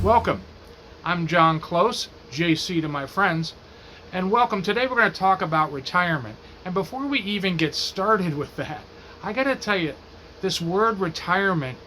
Welcome. I'm John Close, JC to my friends, and welcome. Today we're going to talk about retirement. And before we even get started with that, I got to tell you, this word retirement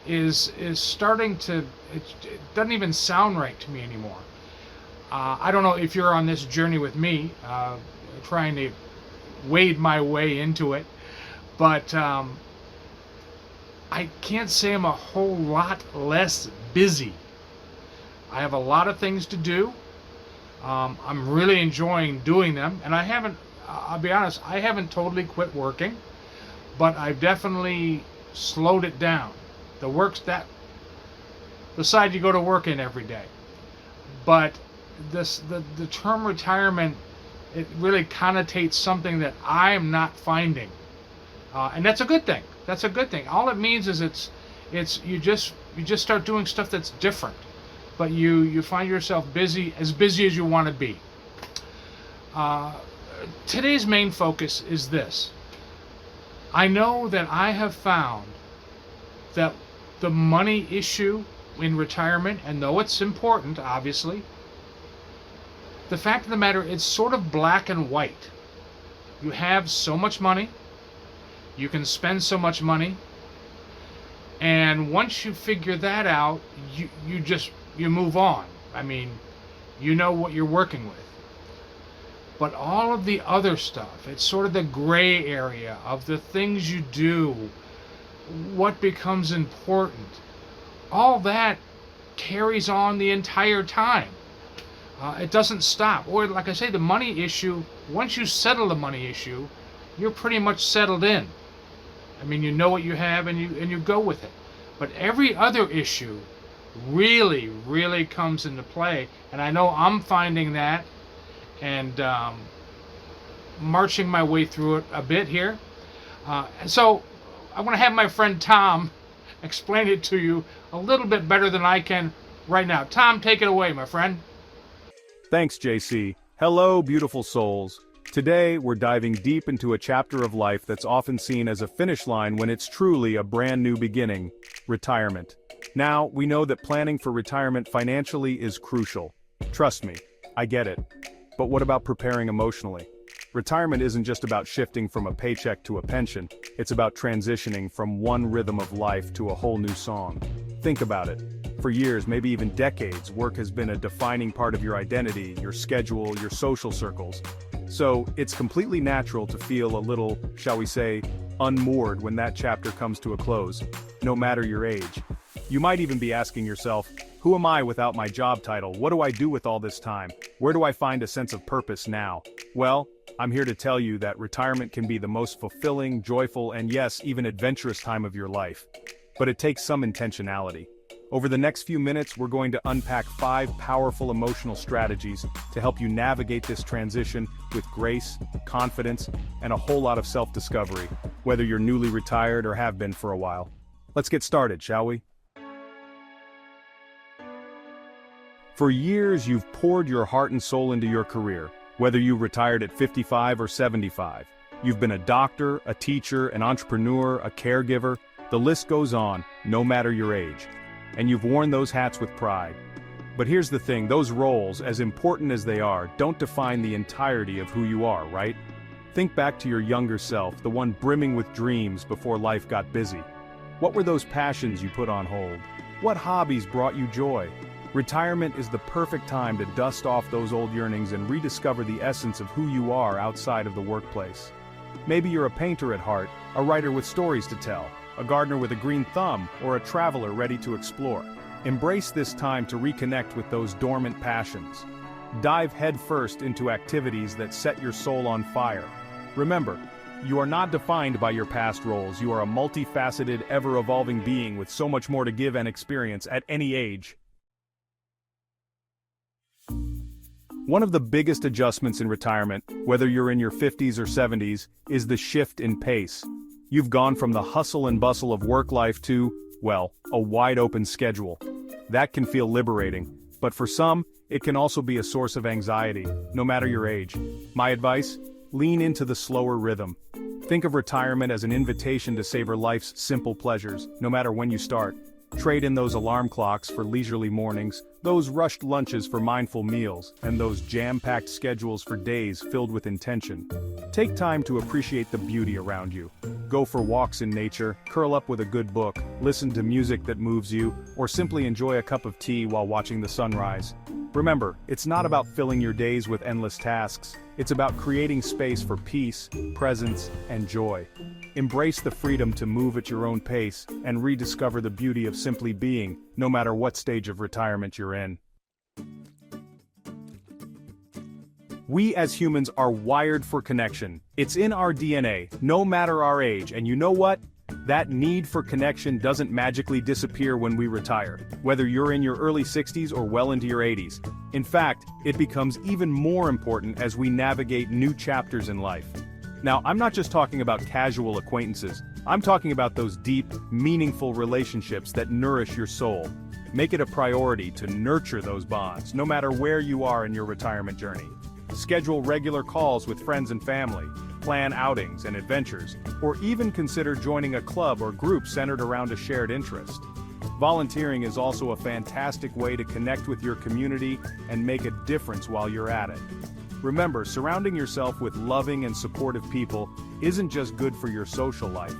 is starting to, it doesn't even sound right to me anymore. I don't know if you're on this journey with me, trying to wade my way into it, but I can't say I'm a whole lot less busy. I have a lot of things to do. I'm really enjoying doing them, and I'll be honest, I haven't totally quit working, but I've definitely slowed it down. The side you go to work in every day. But the term retirement, it really connotates something that I am not finding, and that's a good thing. That's a good thing. All it means is it's you just start doing stuff that's different, but you find yourself busy as you want to be. Today's main focus is this. I know that I have found that the money issue in retirement, and though it's important, obviously, the fact of the matter, it's sort of black and white. You have so much money, you can spend so much money, and once you figure that out, you move on. I mean, you know what you're working with. But all of the other stuff, it's sort of the gray area of the things you do, what becomes important. All that carries on the entire time. It doesn't stop. Or like I say, the money issue, once you settle the money issue, you're pretty much settled in. I mean, you know what you have and you go with it. But every other issue really, really comes into play. And I know I'm finding that and marching my way through it a bit here. And so I want to have my friend Tom explain it to you a little bit better than I can right now. Tom, take it away, my friend. Thanks, JC. Hello, beautiful souls. Today, we're diving deep into a chapter of life that's often seen as a finish line when it's truly a brand new beginning: retirement. Now, we know that planning for retirement financially is crucial. Trust me, I get it. But what about preparing emotionally? Retirement isn't just about shifting from a paycheck to a pension, it's about transitioning from one rhythm of life to a whole new song. Think about it. For years, maybe even decades, work has been a defining part of your identity, your schedule, your social circles. So, it's completely natural to feel a little, shall we say, unmoored when that chapter comes to a close, no matter your age. You might even be asking yourself, who am I without my job title? What do I do with all this time? Where do I find a sense of purpose now? Well, I'm here to tell you that retirement can be the most fulfilling, joyful, and yes, even adventurous time of your life. But it takes some intentionality. Over the next few minutes, we're going to unpack 5 powerful emotional strategies to help you navigate this transition with grace, confidence, and a whole lot of self-discovery, whether you're newly retired or have been for a while. Let's get started, shall we? For years, you've poured your heart and soul into your career, whether you retired at 55 or 75. You've been a doctor, a teacher, an entrepreneur, a caregiver. The list goes on, no matter your age. And you've worn those hats with pride. But here's the thing, those roles, as important as they are, don't define the entirety of who you are, right? Think back to your younger self, the one brimming with dreams before life got busy. What were those passions you put on hold? What hobbies brought you joy? Retirement is the perfect time to dust off those old yearnings and rediscover the essence of who you are outside of the workplace. Maybe you're a painter at heart, a writer with stories to tell, a gardener with a green thumb, or a traveler ready to explore. Embrace this time to reconnect with those dormant passions. Dive headfirst into activities that set your soul on fire. Remember, you are not defined by your past roles. You are a multifaceted, ever-evolving being with so much more to give and experience at any age. One of the biggest adjustments in retirement, whether you're in your 50s or 70s, is the shift in pace. You've gone from the hustle and bustle of work life to, well, a wide-open schedule. That can feel liberating, but for some, it can also be a source of anxiety, no matter your age. My advice? Lean into the slower rhythm. Think of retirement as an invitation to savor life's simple pleasures, no matter when you start. Trade in those alarm clocks for leisurely mornings, those rushed lunches for mindful meals, and those jam-packed schedules for days filled with intention. Take time to appreciate the beauty around you. Go for walks in nature, curl up with a good book, listen to music that moves you, or simply enjoy a cup of tea while watching the sunrise. Remember, it's not about filling your days with endless tasks. It's about creating space for peace, presence, and joy. Embrace the freedom to move at your own pace and rediscover the beauty of simply being, no matter what stage of retirement you're in. We as humans are wired for connection. It's in our DNA, no matter our age, and you know what? That need for connection doesn't magically disappear when we retire, whether you're in your early 60s or well into your 80s. In fact, it becomes even more important as we navigate new chapters in life. Now, I'm not just talking about casual acquaintances. I'm talking about those deep, meaningful relationships that nourish your soul. Make it a priority to nurture those bonds, no matter where you are in your retirement journey. Schedule regular calls with friends and family, plan outings and adventures, or even consider joining a club or group centered around a shared interest. Volunteering is also a fantastic way to connect with your community and make a difference while you're at it. Remember, surrounding yourself with loving and supportive people isn't just good for your social life.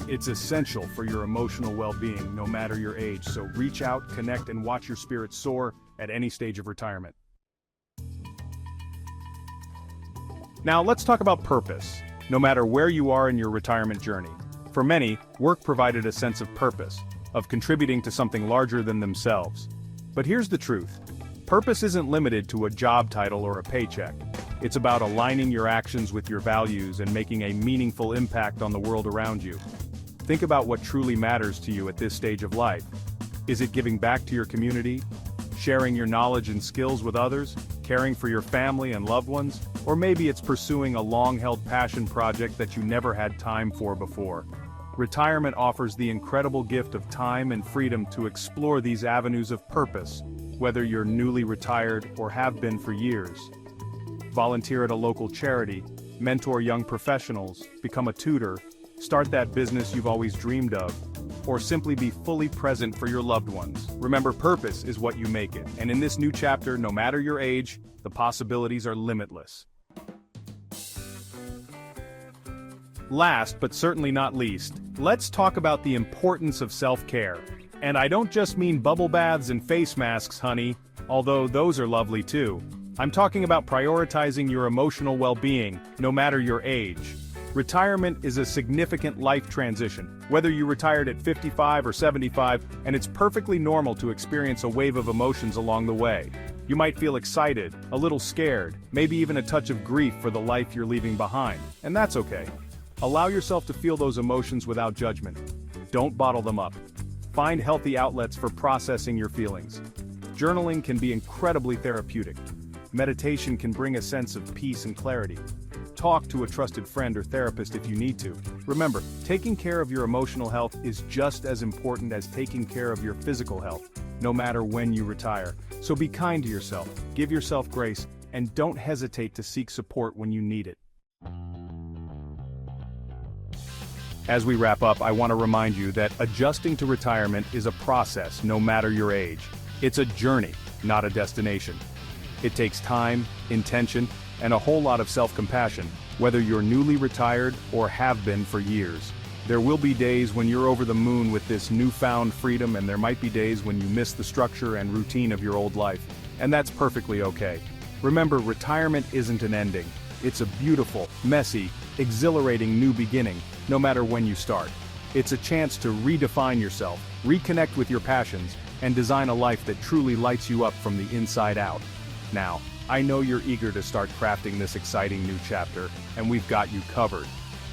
It's essential for your emotional well-being, no matter your age. So reach out, connect, and watch your spirit soar at any stage of retirement. Now let's talk about purpose, no matter where you are in your retirement journey. For many, work provided a sense of purpose, of contributing to something larger than themselves. But here's the truth. Purpose isn't limited to a job title or a paycheck. It's about aligning your actions with your values and making a meaningful impact on the world around you. Think about what truly matters to you at this stage of life. Is it giving back to your community? Sharing your knowledge and skills with others? Caring for your family and loved ones? Or maybe it's pursuing a long-held passion project that you never had time for before. Retirement offers the incredible gift of time and freedom to explore these avenues of purpose, whether you're newly retired or have been for years. Volunteer at a local charity, mentor young professionals, become a tutor, start that business you've always dreamed of, or simply be fully present for your loved ones. Remember, purpose is what you make it, and in this new chapter, no matter your age, the possibilities are limitless. Last, but certainly not least, let's talk about the importance of self-care. And I don't just mean bubble baths and face masks, honey, although those are lovely too. I'm talking about prioritizing your emotional well-being, no matter your age. Retirement is a significant life transition, whether you retired at 55 or 75, and it's perfectly normal to experience a wave of emotions along the way. You might feel excited, a little scared, maybe even a touch of grief for the life you're leaving behind, and that's okay. Allow yourself to feel those emotions without judgment. Don't bottle them up. Find healthy outlets for processing your feelings. Journaling can be incredibly therapeutic. Meditation can bring a sense of peace and clarity. Talk to a trusted friend or therapist if you need to. Remember, taking care of your emotional health is just as important as taking care of your physical health, no matter when you retire. So be kind to yourself, give yourself grace, and don't hesitate to seek support when you need it. As we wrap up, I want to remind you that adjusting to retirement is a process, no matter your age. It's a journey, not a destination. It takes time, intention, and a whole lot of self-compassion, whether you're newly retired or have been for years. There will be days when you're over the moon with this newfound freedom, and there might be days when you miss the structure and routine of your old life, and that's perfectly okay. Remember, retirement isn't an ending. It's a beautiful, messy, exhilarating new beginning, no matter when you start. It's a chance to redefine yourself, reconnect with your passions, and design a life that truly lights you up from the inside out. Now, I know you're eager to start crafting this exciting new chapter, and we've got you covered.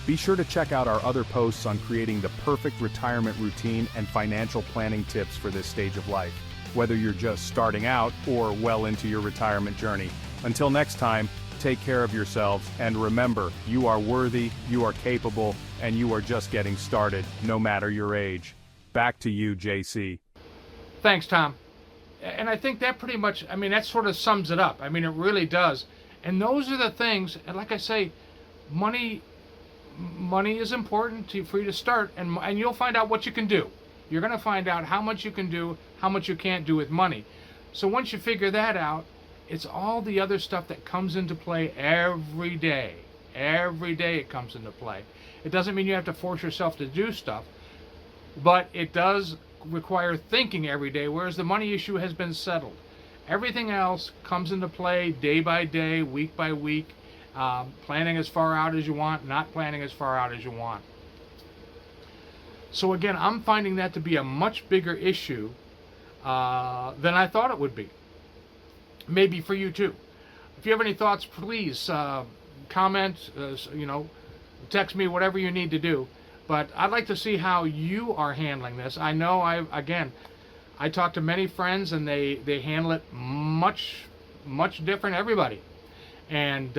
Be sure to check out our other posts on creating the perfect retirement routine and financial planning tips for this stage of life, whether you're just starting out or well into your retirement journey. Until next time, take care of yourselves, and remember, you are worthy, you are capable, and you are just getting started, no matter your age. Back to you, JC. Thanks, Tom. And I think that pretty much, that sort of sums it up. It really does. And those are the things, and like I say, money is important for you to start, and you'll find out what you can do. You're going to find out how much you can do, how much you can't do with money. So once you figure that out, it's all the other stuff that comes into play every day. Every day it comes into play. It doesn't mean you have to force yourself to do stuff, but it does require thinking every day, whereas the money issue has been settled. Everything else comes into play day by day, week by week, planning as far out as you want, not planning as far out as you want. So again, I'm finding that to be a much bigger issue than I thought it would be. Maybe for you too. If you have any thoughts, please comment, text me, whatever you need to do. But I'd like to see how you are handling this. I know I talk to many friends and they handle it much different, everybody. And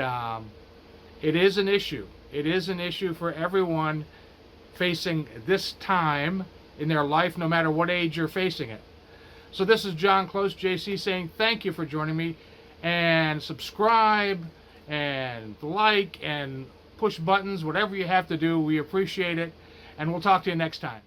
it is an issue. It is an issue for everyone facing this time in their life, no matter what age you're facing it. So this is John Close, JC, saying thank you for joining me, and subscribe and like and push buttons, whatever you have to do. We appreciate it, and we'll talk to you next time.